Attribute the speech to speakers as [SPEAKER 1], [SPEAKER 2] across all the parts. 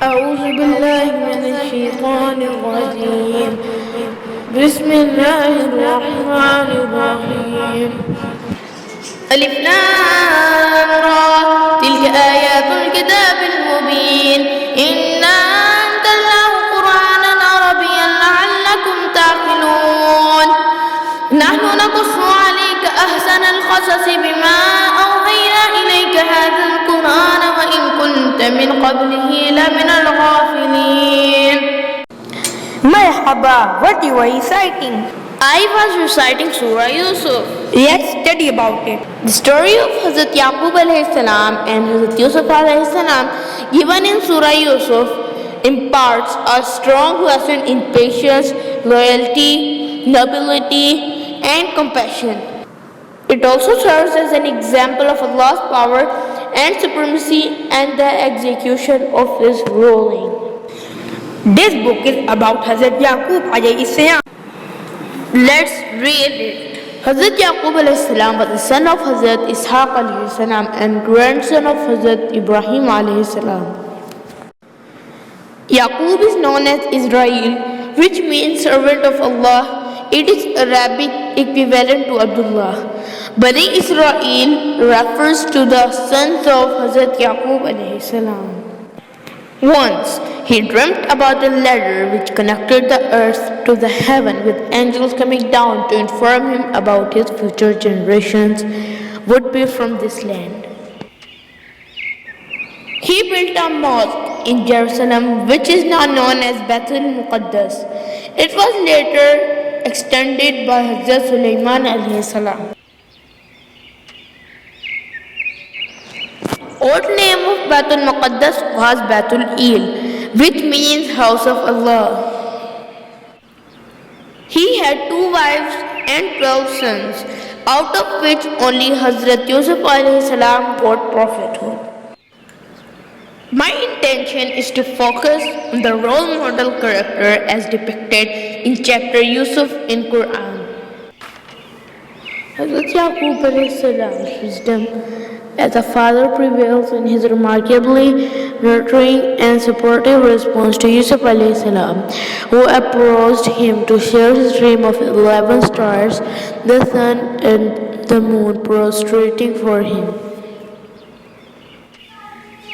[SPEAKER 1] أعوذ بالله من الشيطان الرجيم. بسم الله الرحمن الرحيم. ألف لام را تلك آيات الكتاب المبين إنا أنزلناه قرآنا عربيا لعلكم تعقلون نحن نقص عليك أحسن القصص بما أوحينا إليك هذا القرآن وإن كنت من قبله لمن الغافلين.
[SPEAKER 2] Marhaba, what you are reciting?
[SPEAKER 1] I was reciting Surah Yusuf.
[SPEAKER 2] Let's study about it.
[SPEAKER 1] The story of Hazrat Yaqub alayhi salam and Hazrat Yusuf alayhi salam given in Surah Yusuf imparts a strong lesson in patience, loyalty, nobility and compassion. It also serves as an example of Allah's power and supremacy and the execution of His ruling.
[SPEAKER 2] This book is about Hazrat Yaqub alayhi salam.
[SPEAKER 1] Let's read it. Hazrat Yaqub alayhi salam was the son of Hazrat Ishaq alayhi salam and grandson of Hazrat Ibrahim alayhi salam. Yaqub is known as Israel, which means servant of Allah. It is Arabic equivalent to Abdullah. Bani Israel refers to the sons of Hazrat Yaqub alayhi salam. Once he dreamt about a ladder which connected the earth to the heaven with angels coming down to inform him about his future generations would be from this land. He built a mosque in Jerusalem which is now known as Baitul Muqaddas. It was later extended by Hazrat Sulaiman alayhi salam. Old name of Baitul Muqaddas was Baitul Il, which means house of Allah. He had 2 wives and 12 sons, out of which only Hazrat Yusuf alayhi salam got prophethood. My intention is to focus on the role model character as depicted in chapter Yusuf in Quran. Hazrat Yaqub alayhi salam's wisdom as a father prevails in his remarkably nurturing and supportive response to Yusuf alayhi salam, who approached him to share his dream of 11 stars, the sun and the moon prostrating for him.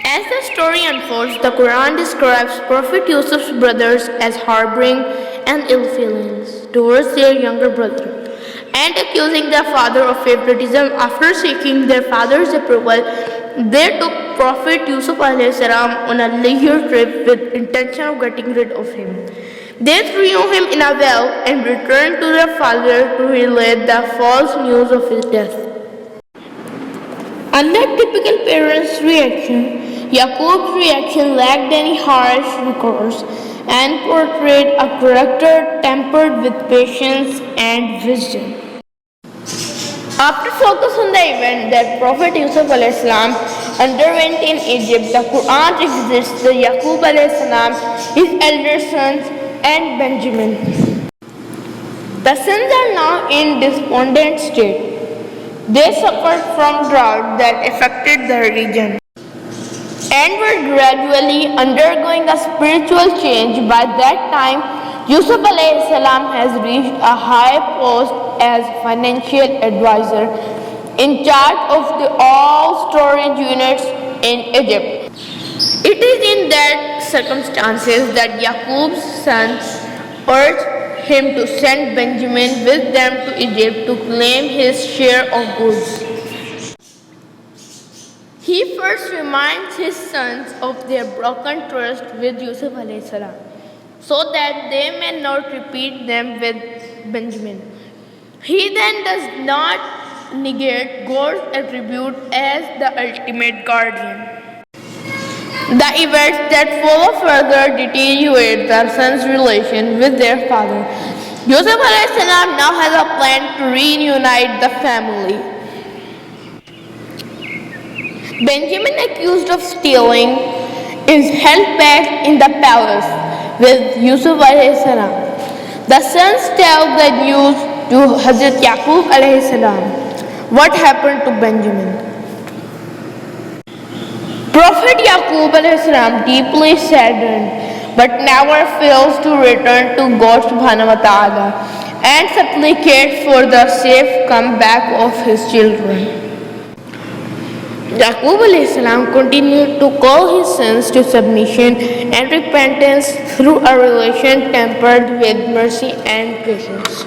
[SPEAKER 1] As the story unfolds, the Quran describes Prophet Yusuf's brothers as harboring and ill feelings towards their younger brother and accusing their father of favoritism. After seeking their father's approval, they took Prophet Yusuf alayhi salam on a leisure trip with intention of getting rid of him. They threw him in a well and returned to their father to relay the false news of his death. Unlike typical parents' reaction, Yaqub's reaction lacked any harsh recourse and portrayed a character tempered with patience and wisdom. After focus on the event that Prophet Yusuf alayhi salam underwent in Egypt, the Quran revisits the Yaqub alayhi salam, his elder sons and Benjamin. The sons are now in despondent state. They suffered from drought that affected the region and were gradually undergoing a spiritual change. By that time, Yusuf alayhi salam has reached a high post as financial advisor in charge of the all storage units in Egypt. It is in that circumstances that Yaqub's sons urged him to send Benjamin with them to Egypt to claim his share of goods. He first reminds his sons of their broken trust with Yusuf alayhi salam, so that they may not repeat them with Benjamin. He then does not negate God's attribute as the ultimate guardian. The events that follow further deteriorate the sons' relation with their father. Yusuf alayhi salam now has a plan to reunite the family. Benjamin, accused of stealing, is held back in the palace with Yusuf alayhi salam. The sons tell the news to Hazrat Yaqub alayhi salam. What happened to Benjamin? Prophet Yaqub alayhi salam, deeply saddened, but never fails to return to God subhanahu wa ta'ala and supplicate for the safe comeback of his children. Yaqub alayhi salam continued to call his sons to submission and repentance through a relation tempered with mercy and patience.